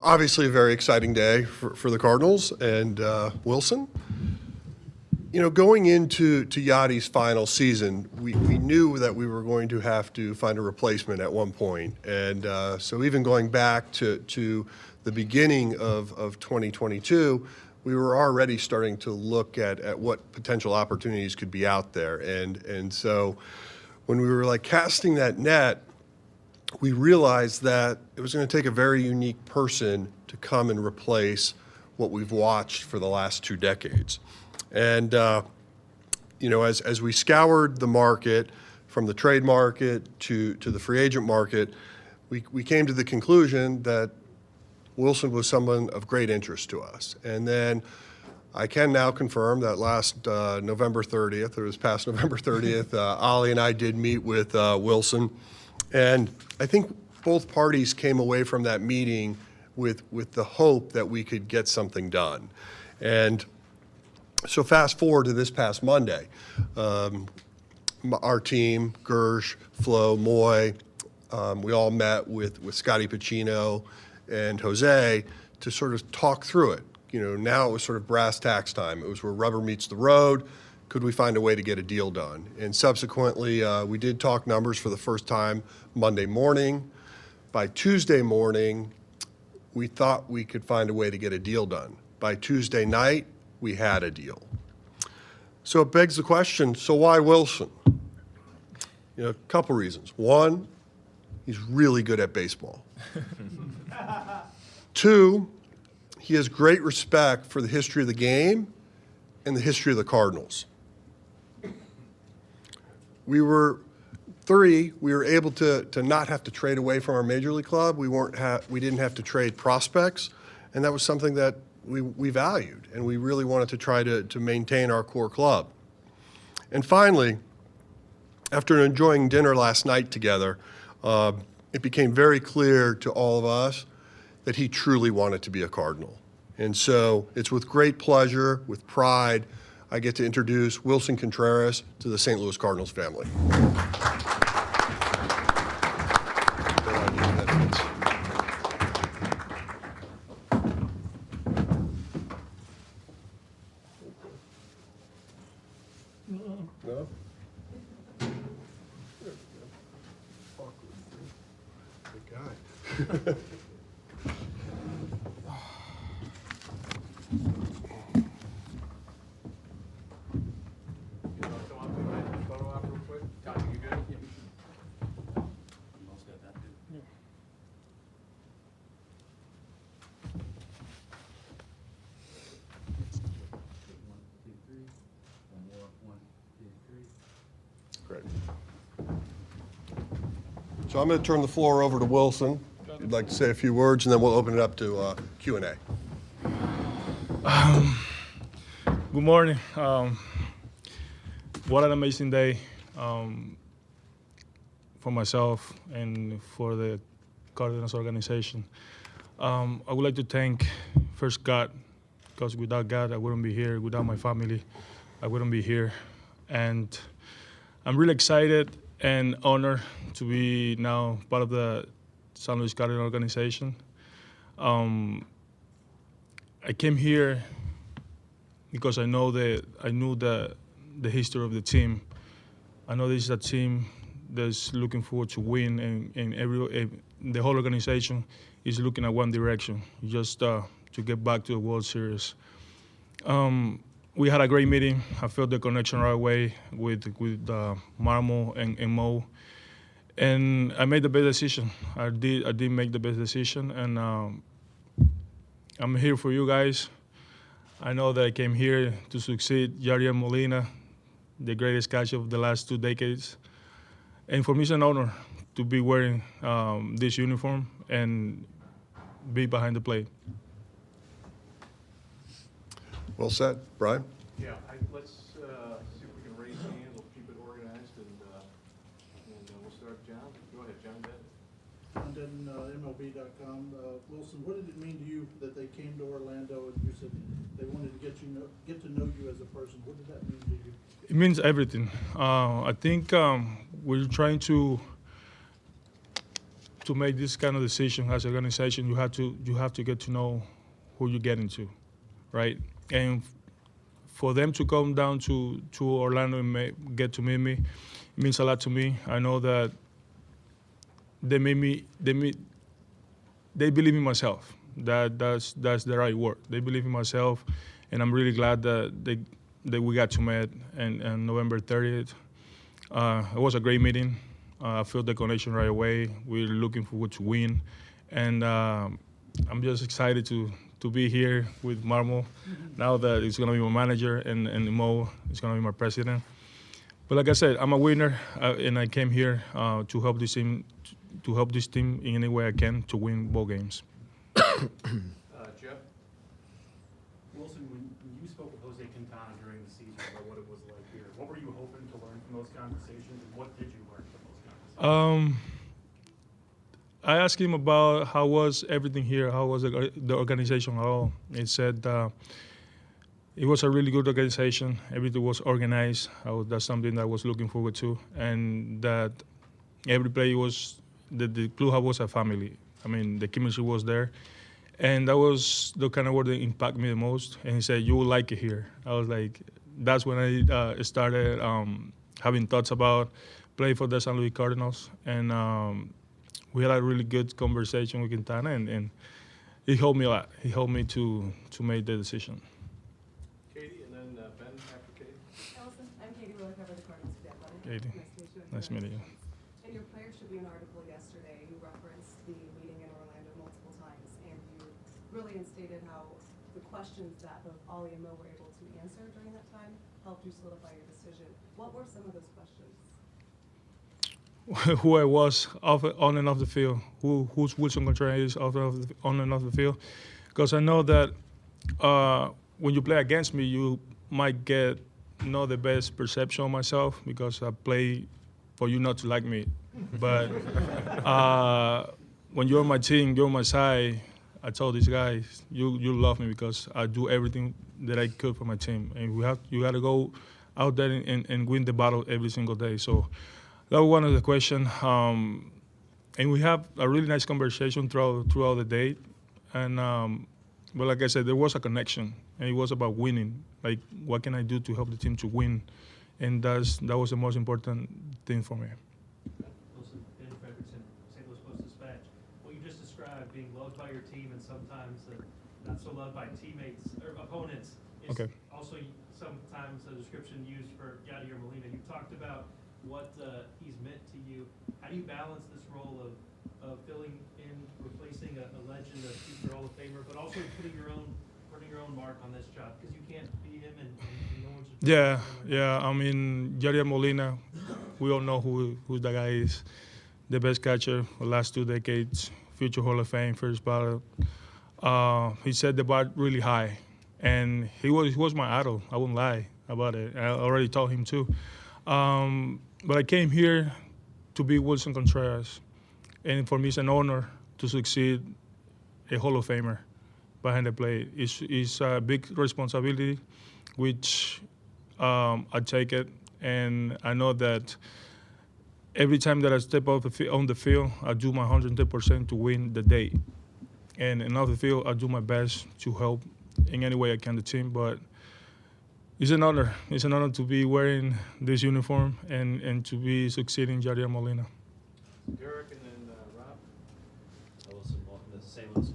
Obviously a very exciting day for the Cardinals and Willson. You know, going into Yadi's final season, we knew that we were going to have to find a replacement at one point. And so even going back to the beginning of 2022, we were already starting to look at what potential opportunities could be out there. And so when we were like casting that net, we realized that it was going to take a very unique person to come and replace what we've watched for the last 2 decades. And, you know, as we scoured the market, from the trade market to the free agent market, we came to the conclusion that Willson was someone of great interest to us. And then I can now confirm that last November 30th, or this past November 30th, Ollie and I did meet with Willson. And I think both parties came away from that meeting with the hope that we could get something done. And so fast forward to this past Monday, our team, Gersh, Flo, Moy, we all met with Scotty Pacino and Jose to sort of talk through it. You know, now it was sort of brass tacks time. It was where rubber meets the road. Could we find a way to get a deal done? And subsequently, we did talk numbers for the first time Monday morning. By Tuesday morning, we thought we could find a way to get a deal done. By Tuesday night, we had a deal. So it begs the question, so why Willson? You know, a couple reasons. One, he's really good at baseball. 2, he has great respect for the history of the game and the history of the Cardinals. 3, we were able to not have to trade away from our major league club. We didn't have to trade prospects, and that was something that we valued, and we really wanted to try to maintain our core club. And finally, after enjoying dinner last night together, it became very clear to all of us that he truly wanted to be a Cardinal. And so it's with great pleasure, with pride, I get to introduce Willson Contreras to the St. Louis Cardinals family. No? Good guy. Great. So I'm going to turn the floor over to Willson. If you'd like to say a few words, and then we'll open it up to Q&A. Good morning. What an amazing day for myself and for the Cardinals organization. I would like to thank first God, because without God, I wouldn't be here. Without my family, I wouldn't be here. And I'm really excited and honored to be now part of the St. Louis Cardinals organization. I came here because I knew the history of the team. I know this is a team that's looking forward to win, and the whole organization is looking at one direction, just to get back to the World Series. We had a great meeting. I felt the connection right away with Marmol and Mo, and I made the best decision. I did make the best decision, and I'm here for you guys. I know that I came here to succeed Yadier Molina, the greatest catcher of the last 2 decades, and for me it's an honor to be wearing this uniform and be behind the plate. Well said. Brian? Yeah, let's see if we can raise hands. We'll keep it organized, and we'll start. John, go ahead, John Denton. John Denton, MLB.com. Willson, what did it mean to you that they came to Orlando and you said they wanted to get to know you as a person? What did that mean to you? It means everything. I think we're trying to to make this kind of decision as an organization, you have to get to know who you get into, right? And for them to come down to Orlando and get to meet me, it means a lot to me. I know that they believe in myself. That's the right word. They believe in myself, and I'm really glad that we got to meet on November 30th. It was a great meeting. I felt the connection right away. We're looking forward to win, and I'm just excited to be here with Marmol. Now that he's going to be my manager and Mo is going to be my president. But like I said, I'm a winner, and I came here to help this team in any way I can to win ball games. Jeff? Willson, when you spoke with Jose Quintana during the season about what it was like here, what were you hoping to learn from those conversations, and what did you learn from those conversations? I asked him about how was everything here, how was the organization at all. He said it was a really good organization. Everything was organized. That's something that I was looking forward to, and that every player the clubhouse was a family. I mean, the chemistry was there, and that was the kind of word that impacted me the most. And he said, "You will like it here." I was like, that's when I started having thoughts about playing for the San Luis Cardinals, and we had a really good conversation with Quintana, and he helped me a lot. He helped me to make the decision. Katie, and then Ben after Katie. Allison, I'm Katie Willer, cover the Cardinals today. Katie, nice meeting you. In your Players Tribune article yesterday, you referenced the meeting in Orlando multiple times, and you really instated how the questions that both Ollie and Mo were able to answer during that time helped you solidify your decision. What were some of those questions? Who I was on and off the field, who's Willson Contreras on and off the field, because I know that when you play against me, you might get not the best perception of myself because I play for you not to like me, but when you're on my team, you're on my side. I told these guys, you love me because I do everything that I could for my team, and you got to go out there and win the battle every single day. So that was one of the questions, and we have a really nice conversation throughout the day. And but like I said, there was a connection, and it was about winning. Like, what can I do to help the team to win? And that was the most important thing for me. Willson, Ben Frederickson, St. Louis Post-Dispatch. What you just described, being loved by your team and sometimes not so loved by teammates or opponents, is Okay. also sometimes a description used for Yadier Molina. You talked about what he's meant to you. How do you balance this role of filling in, replacing a legend, a future Hall of Famer, but also putting your own mark on this job, because you can't be him and no one's. Yeah. I mean, Yadier Molina, we all know who the guy is. The best catcher for the last 2 decades, future Hall of Fame, first ballot. He set the bar really high, and he was my idol. I wouldn't lie about it. I already told him too. But I came here to be Willson Contreras, and for me it's an honor to succeed a Hall of Famer behind the plate. It's a big responsibility, which I take it, and I know that every time that I step on the field, I do my 110% to win the day. And off the field, I do my best to help in any way I can the team. But it's an honor. It's an honor to be wearing this uniform and to be succeeding Yadier Molina. Derek, and then Rob. Willson, welcome to St. Louis.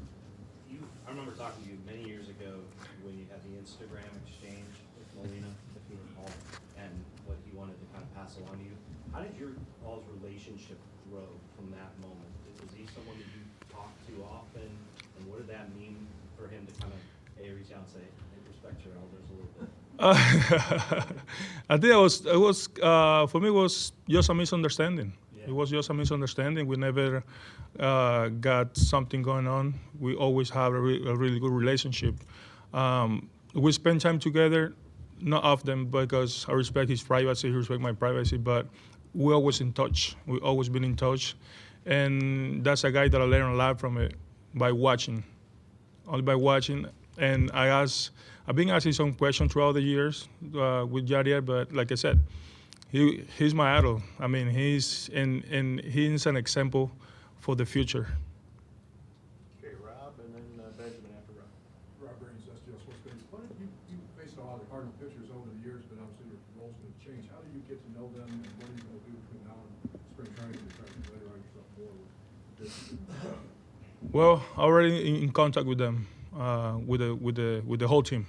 I remember talking to you many years ago when you had the Instagram exchange with Molina, if you recall, and what he wanted to kind of pass along to you. How did your all's relationship grow from that moment? Was he someone that you talked to often, and what did that mean for him to kind of reach out and say, "Hey, respect your elders a little bit"? I think it was for me, it was just a misunderstanding. Yeah. It was just a misunderstanding. We never got something going on. We always have a really good relationship. We spend time together, not often because I respect his privacy, he respects my privacy, but we're always in touch. We've always been in touch. And that's a guy that I learned a lot from it by watching, only by watching. And I've been asking some questions throughout the years with Yadier, but like I said, he's my idol. I mean, he's an example for the future. Okay, Rob, and then Benjamin after Rob. Rob Brains, STL Sports Page. What did you faced a lot of the Cardinal pitchers over the years, but obviously your roles going to change. How do you get to know them, and what are you going to do between now and spring training to try to familiarize yourself more with this? Well, already in contact with them, with the whole team.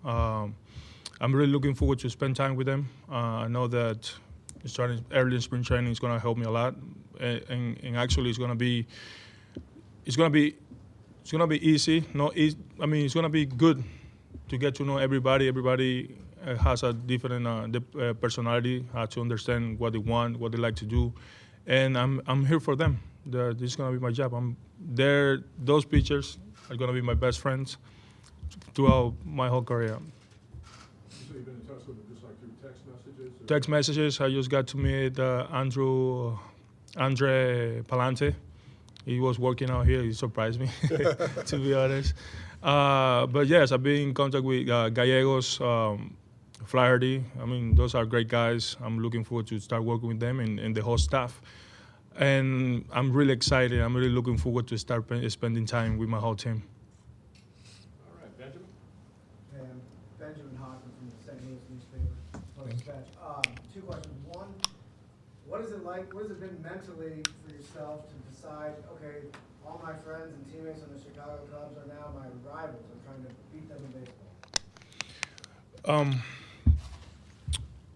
I'm really looking forward to spend time with them. I know that starting early in spring training is going to help me a lot, and actually it's going to be easy. I mean, it's going to be good to get to know everybody. Everybody has a different personality, how to understand what they want, what they like to do, and I'm here for them. This is going to be my job. Those pitchers are going to be my best friends throughout my whole career. You say you've been in touch with them just like through text messages? Or? Text messages. I just got to meet Andre Palante. He was working out here. He surprised me, to be honest. But yes, I've been in contact with Gallegos, Flaherty. I mean, those are great guys. I'm looking forward to start working with them and the whole staff. And I'm really excited. I'm really looking forward to start spending time with my whole team. All right, Benjamin? And Benjamin Hoffman from the St. Louis newspaper. Post-Dispatch. Two questions. One, what is it like? What has it been mentally for yourself to decide, okay, all my friends and teammates on the Chicago Cubs are now my rivals. I'm trying to beat them in baseball.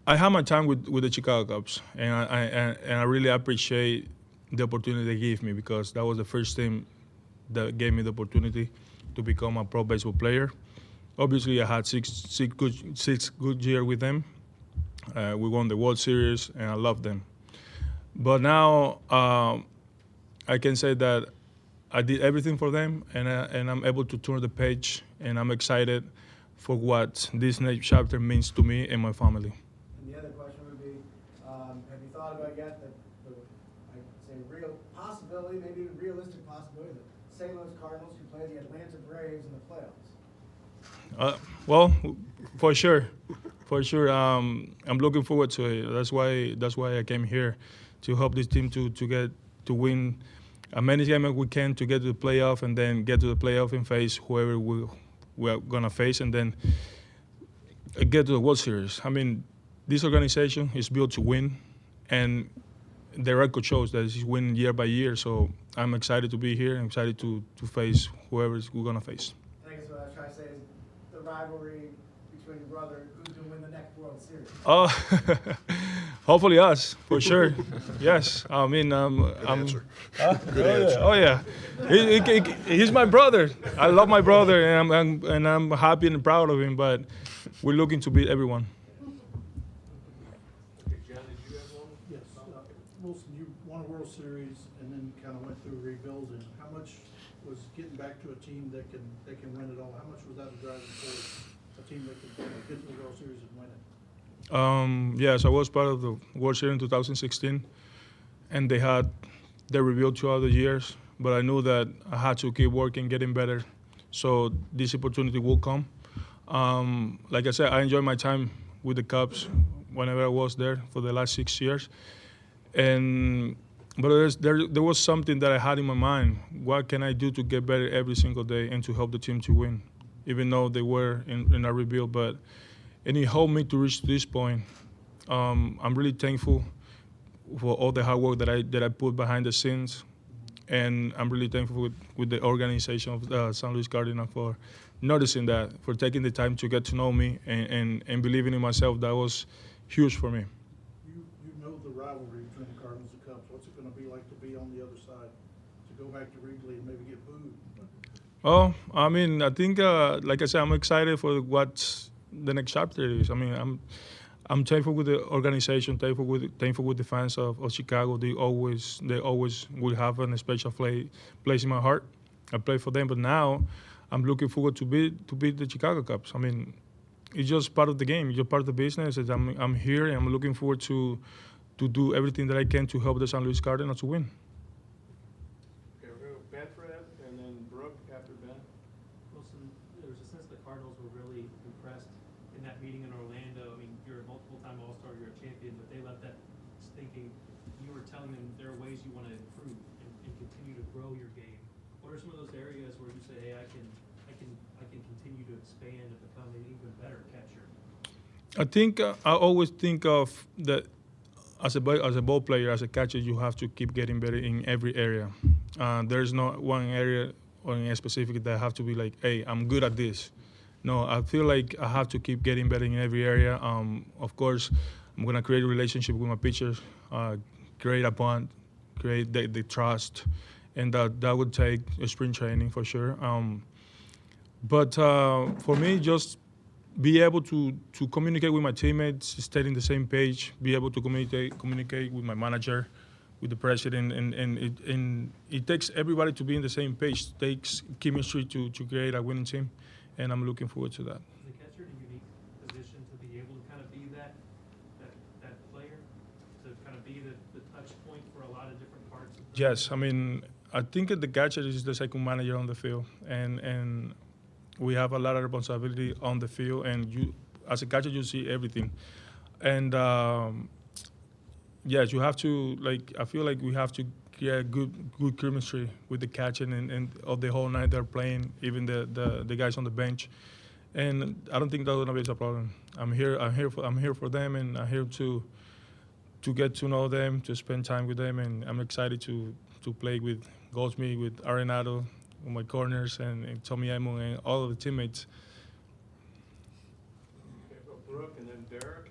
I had my time with the Chicago Cubs, and I really appreciate the opportunity they gave me, because that was the first team that gave me the opportunity to become a pro baseball player. Obviously, I had six good years with them. We won the World Series, and I loved them. But now I can say that I did everything for them, and I'm able to turn the page, and I'm excited for what this next chapter means to me and my family. And the other question would be, have you thought about yet the I'd say real possibility, maybe even realistic possibility, that St. Louis Cardinals could play the Atlanta Braves in the playoffs? Well, for sure. I'm looking forward to it. That's why I came here, to help this team to win as many games as we can to get to the playoff, and then get to the playoff and face whoever we're gonna face, and then get to the World Series. I mean, this organization is built to win, and the record shows that it's winning year by year. So I'm excited to be here. I'm excited to face whoever we're gonna face. I guess what I was trying to say is the rivalry between your brother, who's going to win the next World Series? Oh, hopefully us, for sure. Yes, I mean, Good answer. Good oh, answer. Yeah. Oh yeah, he's my brother. I love my brother, and I'm happy and proud of him. But we're looking to beat everyone. Okay, John, did you have one? Yes, Wilson, you won a World Series and then kind of went through rebuilding. How much was getting back to a team that can win it all? How much was that a driving force? A team that can get to the World Series and win it? Yes, I was part of the World Series in 2016, and they had their rebuild throughout the years. But I knew that I had to keep working, getting better. So this opportunity will come. Like I said, I enjoyed my time with the Cubs whenever I was there for the last 6 years. But there was something that I had in my mind. What can I do to get better every single day and to help the team to win? Even though they were in a rebuild, and it helped me to reach this point. I'm really thankful for all the hard work that I put behind the scenes, and I'm really thankful with the organization of the St. Louis Cardinals for noticing that, for taking the time to get to know me and believing in myself. That was huge for me. You know the rivalry between the Cardinals and Cubs. What's it going to be like to be on the other side, to go back to Wrigley and maybe get booed? Oh, I mean, I think, like I said, I'm excited for what the next chapter is. I mean, I'm thankful with the organization, thankful with the fans of Chicago. They always will have a special place in my heart. I play for them, but now I'm looking forward to beat the Chicago Cubs. I mean, it's just part of the game. It's just part of the business. I'm here, and I'm looking forward to do everything that I can to help the St. Louis Cardinals to win. Okay, we're going to go Betfred, and then Brooke after Ben. Wilson, there was a sense the Cardinals were really impressed in that meeting in Orlando. I mean, you're a multiple-time All-Star, you're a champion, but they left that thinking you were telling them there are ways you want to improve and continue to grow your game? What are some of those areas where you say, hey, I can continue to expand and become an even better catcher? I think I always think of that as a ball player, as a catcher, you have to keep getting better in every area. There's not one area or in a specific that I have to be like, hey, I'm good at this. No, I feel like I have to keep getting better in every area. Of course, I'm gonna create a relationship with my pitchers, create a bond, create the trust, and that would take a spring training for sure. But for me, just be able to communicate with my teammates, stay in the same page, be able to communicate with my manager, with the president, and it takes everybody to be in the same page. It takes chemistry to create a winning team, and I'm looking forward to that. Is the catcher in a unique position to be able to kind of be that player, to kind of be the touch point for a lot of different parts? Yes, I mean, I think the catcher is the second manager on the field, and we have a lot of responsibility on the field, and you, as a catcher, you see everything. And yes, you have to, I feel like we have to get good chemistry with the catcher and of the whole night they're playing, even the guys on the bench. And I don't think that's gonna be a problem. I'm here for them, and I'm here to get to know them, to spend time with them, and I'm excited to play with Goldsmith, with Arenado, with my corners, and Tommy Emon, and all of the teammates. Okay, well, Brooke and then Derek.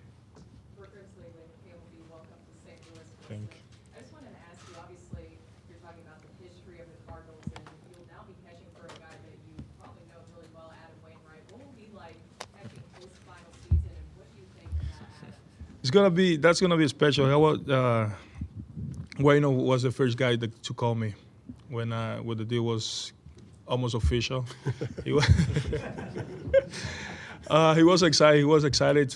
Brooke Ridsley with KLB, welcome to St. Louis. Thank you. I just wanted to ask you, obviously, you're talking about the history of the Cardinals, and you'll now be catching for a guy that you probably know really well, Adam Wainwright. What will it be like catching post-final season, and what do you think about Adam? That's gonna be special. Wayno was the first guy to call me when the deal was almost official. He was excited. He was excited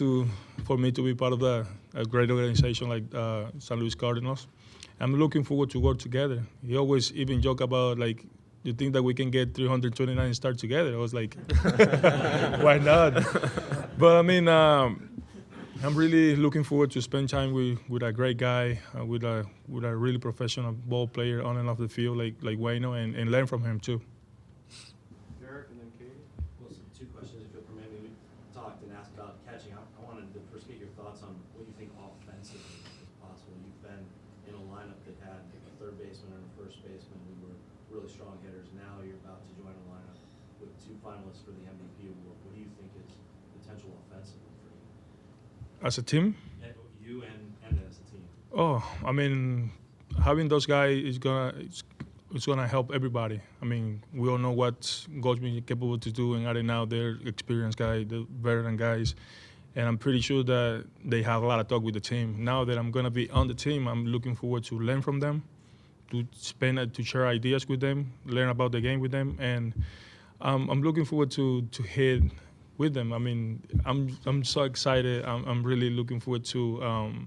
for me to be part of a great organization like St. Louis Cardinals. I'm looking forward to work together. He always even joke about you think that we can get 329 start together? I was like, why not? But I mean, I'm really looking forward to spend time with a great guy, with a really professional ball player on and off the field like Wayno, and learn from him too. Derek and then Katie. Wilson, two questions, if you'll permit me. We talked and asked about catching. I wanted to first get your thoughts on what you think offensively is possible. You've been in a lineup that had a third baseman and a first baseman who were really strong hitters. Now you're about to join a lineup with two finalists for the MVP award. What do you think is potential offensively for you? As a team? You and as a team. Oh, I mean, having those guys is gonna help everybody. I mean, we all know what Goldsmith is capable to do, and right now they're experienced guys, the veteran guys, and I'm pretty sure that they have a lot of talk with the team. Now that I'm gonna be on the team, I'm looking forward to learn from them, to share ideas with them, learn about the game with them, and I'm looking forward to hit with them. I mean, I'm so excited. I'm really looking forward to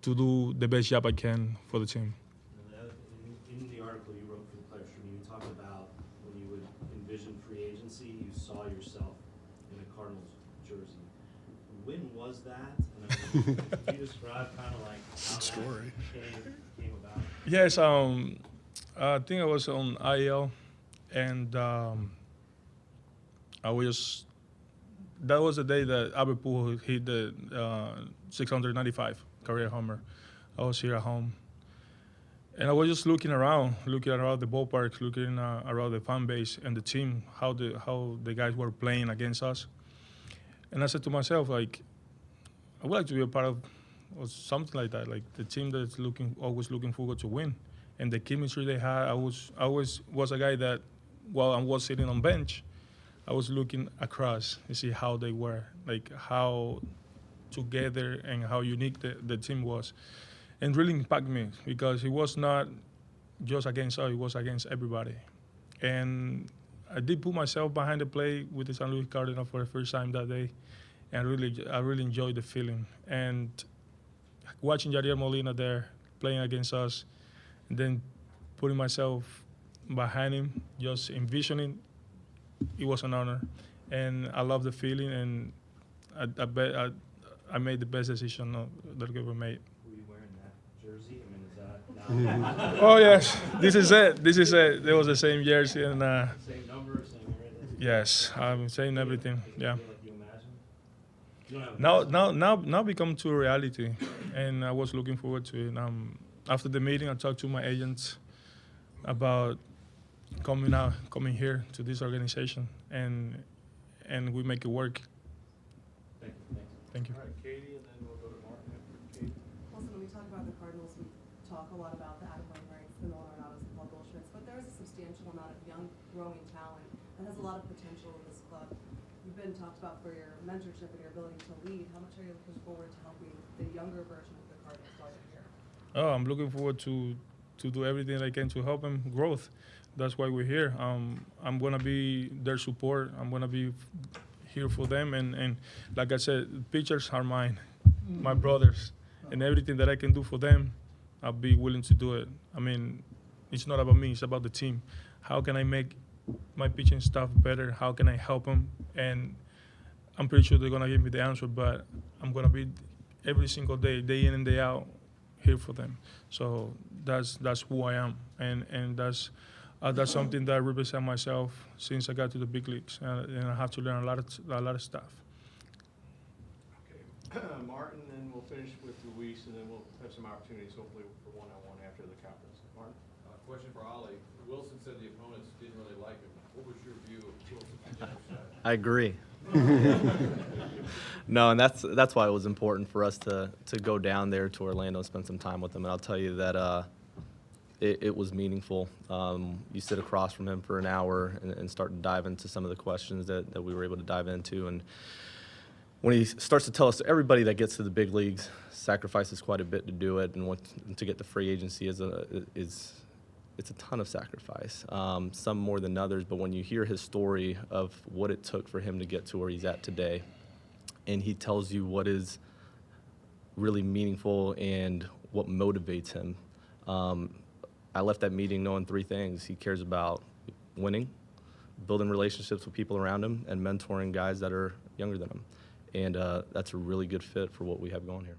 do the best job I can for the team. In the article you wrote for the Players Tribune, you talked about when you would envision free agency, you saw yourself in a Cardinals jersey. When was that? And I mean, can you describe kind of like how that story. came about? Yes, I think I was on IL, and that was the day that Albert Pujols hit the 695 career homer. I was here at home, and I was just looking around the ballpark, looking around the fan base and the team, how the guys were playing against us. And I said to myself, I would like to be a part of something like that, like the team that's always looking forward to win, and the chemistry they had. I always was a guy that, while I was sitting on bench, I was looking across to see how they were, like how together and how unique the team was, and really impacted me because it was not just against us, it was against everybody. And I did put myself behind the plate with the St. Louis Cardinals for the first time that day, and I really enjoyed the feeling. And watching Yadier Molina there playing against us, and then putting myself behind him, just envisioning, it was an honor, and I love the feeling, and I bet I made the best decision that I've ever made. Were you wearing that jersey? I mean, is that now Oh yes, this is it. This is it. There was the same jersey and Same number, same everything? yes, I'm saying everything. Is it Yeah. feel like you imagine? You don't have a Now become to reality, and I was looking forward to it. After the meeting, I talked to my agents about coming here to this organization, and we make it work. Thank you, thanks. Thank you. All right, Katie, and then we'll go to Martin after Katie. Also, when we talk about the Cardinals, we talk a lot about the Adam Wainwrights, the Nolan Arenados, the Paul Goldschmidts, but there is a substantial amount of young, growing talent that has a lot of potential in this club. You've been talked about for your mentorship and your ability to lead. How much are you looking forward to helping the younger version of the Cardinals while you're here? Oh, I'm looking forward to do everything I can to help them growth. That's why we're here. I'm gonna be their support. I'm gonna be here for them, and like I said, pitchers are mine, my brothers, and everything that I can do for them, I'll be willing to do it. I mean, it's not about me; it's about the team. How can I make my pitching staff better? How can I help them? And I'm pretty sure they're gonna give me the answer, but I'm gonna be every single day, day in and day out, here for them. So that's who I am, and that's something that I represent myself since I got to the big leagues, and I have to learn a lot of stuff. Okay, Martin, and we'll finish with Luis, and then we'll have some opportunities, hopefully, for one-on-one after the conference. Martin? Question for Ollie. Wilson said the opponents didn't really like him. What was your view of Wilson Contreras? I agree. No, and that's why it was important for us to go down there to Orlando and spend some time with him. And I'll tell you that it was meaningful. You sit across from him for an hour and start to dive into some of the questions that we were able to dive into. And when he starts to tell us, everybody that gets to the big leagues sacrifices quite a bit to do it, and to get to free agency it's a ton of sacrifice, some more than others. But when you hear his story of what it took for him to get to where he's at today, and he tells you what is really meaningful and what motivates him, I left that meeting knowing three things. He cares about winning, building relationships with people around him, and mentoring guys that are younger than him. And that's a really good fit for what we have going here.